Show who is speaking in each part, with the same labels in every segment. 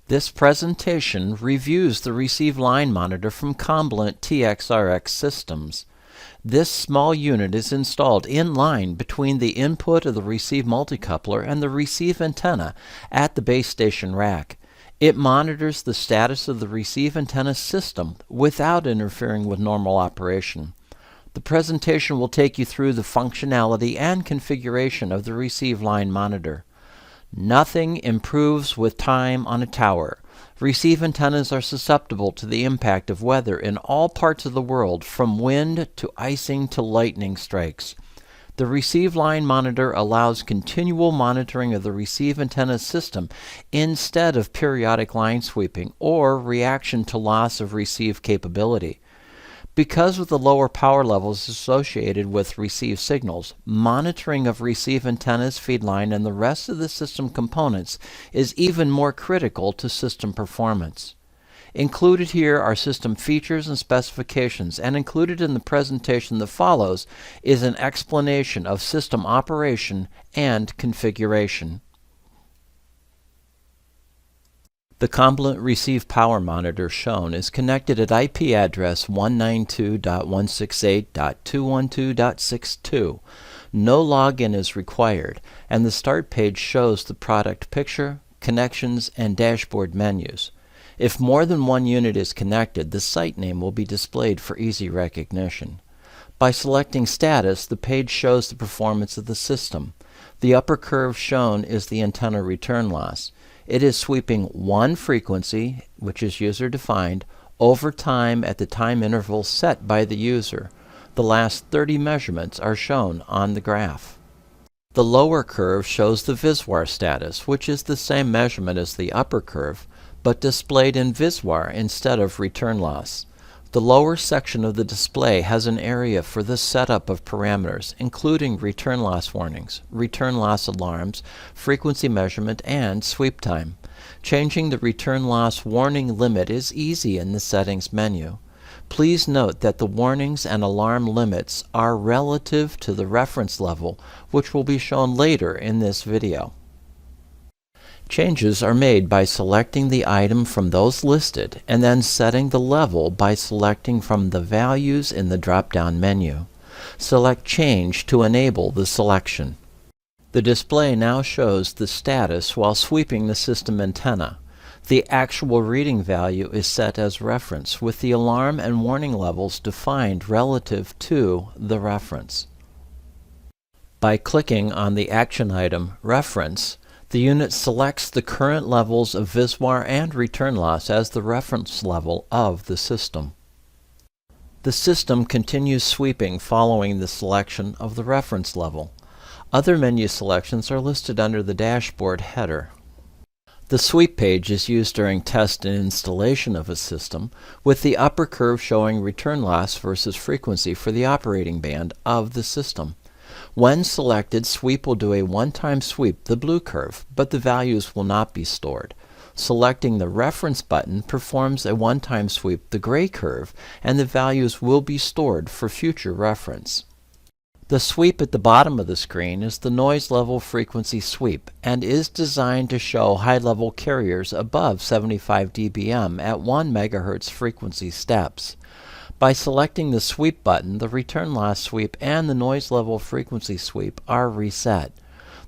Speaker 1: This presentation reviews the receive line monitor from Combilent TXRX systems. This small unit is installed in line between the input of the receive multicoupler and the receive antenna at the base station rack. It monitors the status of the receive antenna system without interfering with normal operation. The presentation will take you through the functionality and configuration of the receive line monitor. Nothing improves with time on a tower. Receive antennas are susceptible to the impact of weather in all parts of the world, from wind to icing to lightning strikes. The receive line monitor allows continual monitoring of the receive antenna system instead of periodic line sweeping or reaction to loss of receive capability. Because of the lower power levels associated with receive signals, monitoring of receive antennas, feed line, and the rest of the system components is even more critical to system performance. Included here are system features and specifications, and included in the presentation that follows is an explanation of system operation and configuration. The Combilent receive power monitor shown is connected at IP address 192.168.212.62. No login is required, and the start page shows the product picture, connections, and dashboard menus. If more than one unit is connected, the site name will be displayed for easy recognition. By selecting status, the page shows the performance of the system. The upper curve shown is the antenna return loss. It is sweeping one frequency, which is user-defined, over time at the time interval set by the user. The last 30 measurements are shown on the graph. The lower curve shows the VISWAR status, which is the same measurement as the upper curve, but displayed in VISWAR instead of return loss. The lower section of the display has an area for the setup of parameters, including return loss warnings, return loss alarms, frequency measurement, and sweep time. Changing the return loss warning limit is easy in the settings menu. Please note that the warnings and alarm limits are relative to the reference level, which will be shown later in this video. Changes are made by selecting the item from those listed and then setting the level by selecting from the values in the drop-down menu. Select Change to enable the selection. The display now shows the status while sweeping the system antenna. The actual reading value is set as reference, with the alarm and warning levels defined relative to the reference. By clicking on the action item Reference, the unit selects the current levels of VISWAR and return loss as the reference level of the system. The system continues sweeping following the selection of the reference level. Other menu selections are listed under the dashboard header. The sweep page is used during test and installation of a system, with the upper curve showing return loss versus frequency for the operating band of the system. When selected, sweep will do a one-time sweep, the blue curve, but the values will not be stored. Selecting the reference button performs a one-time sweep, the gray curve, and the values will be stored for future reference. The sweep at the bottom of the screen is the noise level frequency sweep and is designed to show high-level carriers above 75 dBm at 1 MHz frequency steps. By selecting the sweep button, the return loss sweep and the noise level frequency sweep are reset.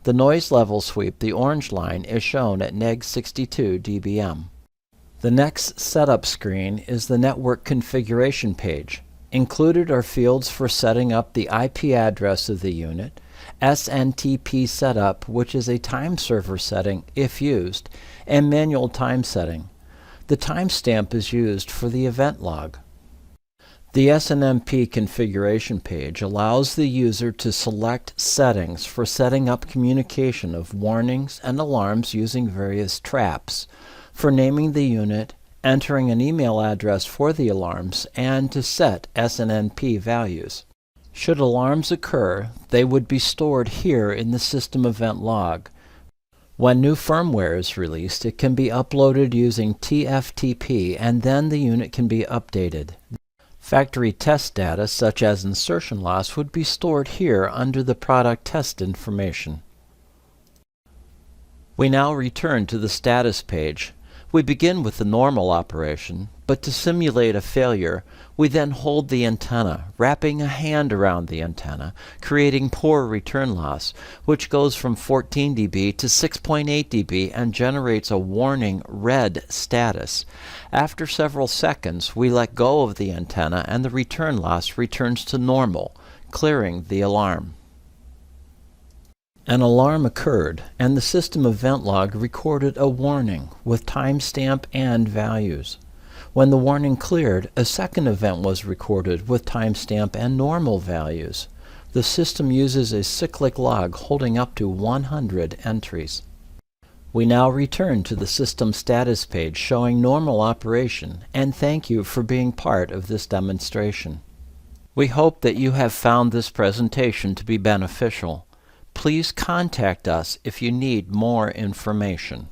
Speaker 1: The noise level sweep, the orange line, is shown at neg 62 dBm. The next setup screen is the network configuration page. Included are fields for setting up the IP address of the unit, SNTP setup, which is a time server setting if used, and manual time setting. The timestamp is used for the event log. The SNMP configuration page allows the user to select settings for setting up communication of warnings and alarms using various traps, for naming the unit, entering an email address for the alarms, and to set SNMP values. Should alarms occur, they would be stored here in the system event log. When new firmware is released, it can be uploaded using TFTP, and then the unit can be updated. Factory test data, such as insertion loss, would be stored here under the product test information. We now return to the status page. We begin with the normal operation, but to simulate a failure, we then hold the antenna, wrapping a hand around the antenna, creating poor return loss, which goes from 14 dB to 6.8 dB and generates a warning red status. After several seconds, we let go of the antenna and the return loss returns to normal, clearing the alarm. An alarm occurred, and the system event log recorded a warning with timestamp and values. When the warning cleared, a second event was recorded with timestamp and normal values. The system uses a cyclic log holding up to 100 entries. We now return to the system status page showing normal operation, and thank you for being part of this demonstration. We hope that you have found this presentation to be beneficial. Please contact us if you need more information.